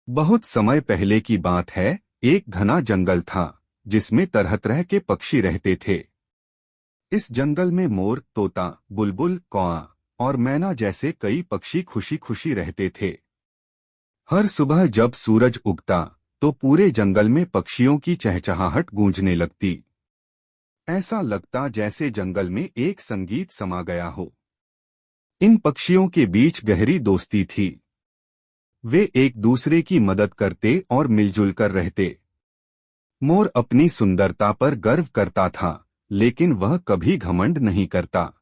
बहुत समय पहले की बात है। एक घना जंगल था जिसमें तरह तरह के पक्षी रहते थे। इस जंगल में मोर, तोता, बुलबुल, कौआ और मैना जैसे कई पक्षी खुशी खुशी रहते थे। हर सुबह जब सूरज उगता तो पूरे जंगल में पक्षियों की चहचहाहट गूंजने लगती। ऐसा लगता जैसे जंगल में एक संगीत समा गया हो। इन पक्षियों के बीच गहरी दोस्ती थी। वे एक दूसरे की मदद करते और मिलजुल कर रहते। मोर अपनी सुंदरता पर गर्व करता था, लेकिन वह कभी घमंड नहीं करता।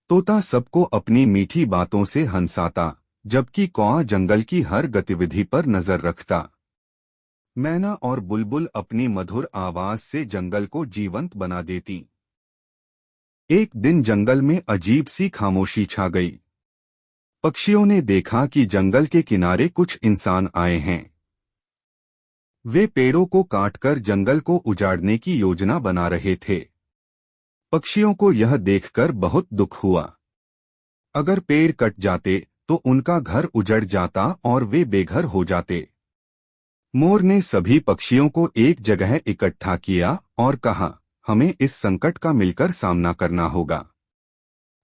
तोता सबको अपनी मीठी बातों से हंसाता, जबकि कौआ जंगल की हर गतिविधि पर नजर रखता। मैना और बुलबुल अपनी मधुर आवाज से जंगल को जीवंत बना देती। एक दिन जंगल में अजीब सी खामोशी छा गई। पक्षियों ने देखा कि जंगल के किनारे कुछ इंसान आए हैं। वे पेड़ों को काटकर जंगल को उजाड़ने की योजना बना रहे थे। पक्षियों को यह देखकर बहुत दुख हुआ। अगर पेड़ कट जाते तो उनका घर उजड़ जाता और वे बेघर हो जाते। मोर ने सभी पक्षियों को एक जगह इकट्ठा किया और कहा, हमें इस संकट का मिलकर सामना करना होगा।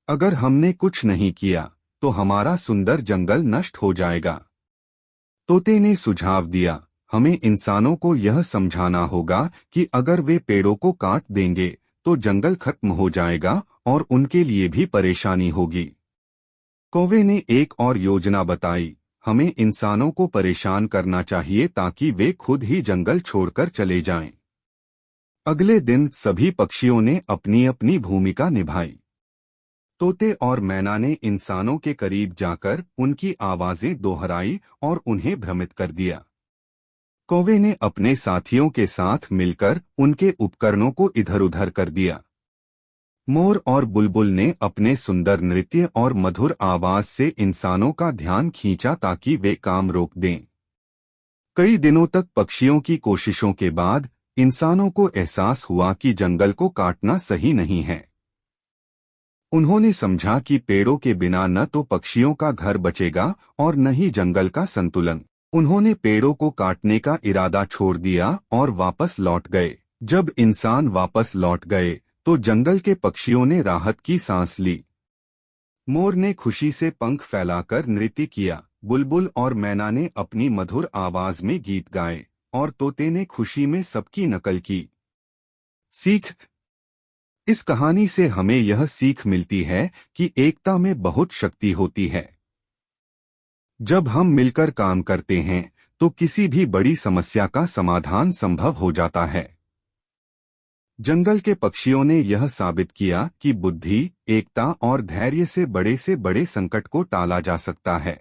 अगर हमने कुछ नहीं किया तो हमारा सुंदर जंगल नष्ट हो जाएगा। तोते ने सुझाव दिया, हमें इंसानों को यह समझाना होगा कि अगर वे पेड़ों को काट देंगे तो जंगल खत्म हो जाएगा और उनके लिए भी परेशानी होगी। कौवे ने एक और योजना बताई, हमें इंसानों को परेशान करना चाहिए ताकि वे खुद ही जंगल छोड़कर चले जाएं। अगले दिन सभी पक्षियों ने अपनी अपनी भूमिका निभाई। तोते और मैना ने इंसानों के करीब जाकर उनकी आवाजें दोहराई और उन्हें भ्रमित कर दिया। कौवे ने अपने साथियों के साथ मिलकर उनके उपकरणों को इधर-उधर कर दिया। मोर और बुलबुल ने अपने सुंदर नृत्य और मधुर आवाज से इंसानों का ध्यान खींचा ताकि वे काम रोक दें। कई दिनों तक पक्षियों की कोशिशों के बाद इंसानों को एहसास हुआ कि जंगल को काटना सही नहीं है। उन्होंने समझा कि पेड़ों के बिना न तो पक्षियों का घर बचेगा और न ही जंगल का संतुलन। उन्होंने पेड़ों को काटने का इरादा छोड़ दिया और वापस लौट गए। जब इंसान वापस लौट गए तो जंगल के पक्षियों ने राहत की सांस ली। मोर ने खुशी से पंख फैलाकर नृत्य किया, बुलबुल और मैना ने अपनी मधुर आवाज में गीत गाए और तोते ने खुशी में सबकी नकल की। सीख। इस कहानी से हमें यह सीख मिलती है कि एकता में बहुत शक्ति होती है। जब हम मिलकर काम करते हैं तो किसी भी बड़ी समस्या का समाधान संभव हो जाता है। जंगल के पक्षियों ने यह साबित किया कि बुद्धि, एकता और धैर्य से बड़े संकट को टाला जा सकता है।